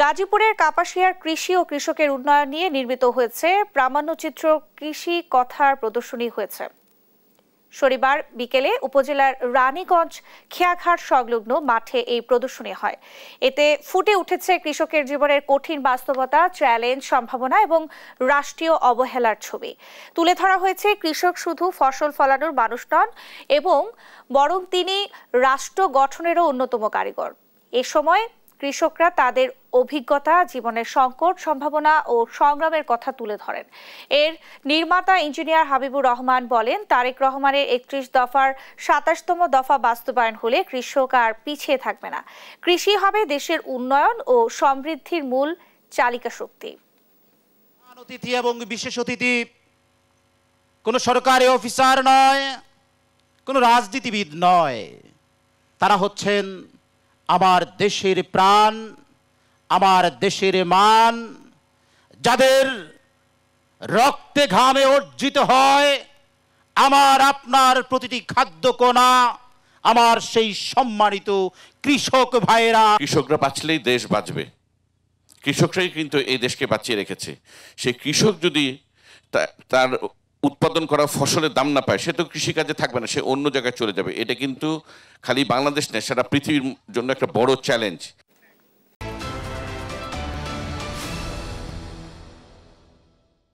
গাজীপুরের কাপাসিয়ার কৃষি ও কৃষকের উন্নয়ন নিয়ে নির্মিত হয়েছে প্রামাণ্যচিত্র কৃষি কথার প্রদর্শনী হয়েছে। শনিবার বিকেলে উপজেলার রানীগঞ্জ খেয়াঘাট সংলগ্ন মাঠে এই প্রদর্শনী হয়। এতে ফুটে উঠেছে কৃষকের জীবনের কঠিন বাস্তবতা, চ্যালেঞ্জ, সম্ভাবনা এবং রাষ্ট্রীয় অবহেলার ছবি। তুলে ধরা হয়েছে কৃষক শুধু ফসল ফলানোর মানুষ নন এবং বরং তিনি রাষ্ট্র গঠনেরও অন্যতম কারিগর। এ সময় কৃষকরা তাদের অভিজ্ঞতা, জীবনের সংকট, সম্ভাবনা ও সংগ্রামের কথা তুলে ধরেন। এর নির্মাতা ইঞ্জিনিয়ার হাবিবুর রহমান বলেন, তারেক রহমানের ৩১ দফার ২৭তম দফা বাস্তবায়ন হলে কৃষক আর পিছিয়ে থাকবে না। কৃষি হবে দেশের উন্নয়ন ও সমৃদ্ধির মূল চালিকা শক্তি। অতিথি এবং বিশেষ অতিথি কোনো সরকারি অফিসার নয়, কোনো রাজনীতিবিদ নয়, তারা হচ্ছেন আমার দেশের প্রাণ, আমার দেশের মান, যাদের রক্তে ঘামে অর্জিত হয় আমার আপনার প্রতিটি খাদ্যকণা, আমার সেই সম্মানিত কৃষক ভাইয়েরা। কৃষকরা বাঁচলেই দেশ বাঁচবে। কৃষকরাই কিন্তু এই দেশকে বাঁচিয়ে রেখেছে। সেই কৃষক যদি তার উৎপাদন করা ফসলের দাম না পায়, সে তো কৃষিকাজে থাকবে না, সে অন্য জায়গায় চলে যাবে। এটা কিন্তু খালি বাংলাদেশ নয়, সারা পৃথিবীর জন্য একটা বড় চ্যালেঞ্জ।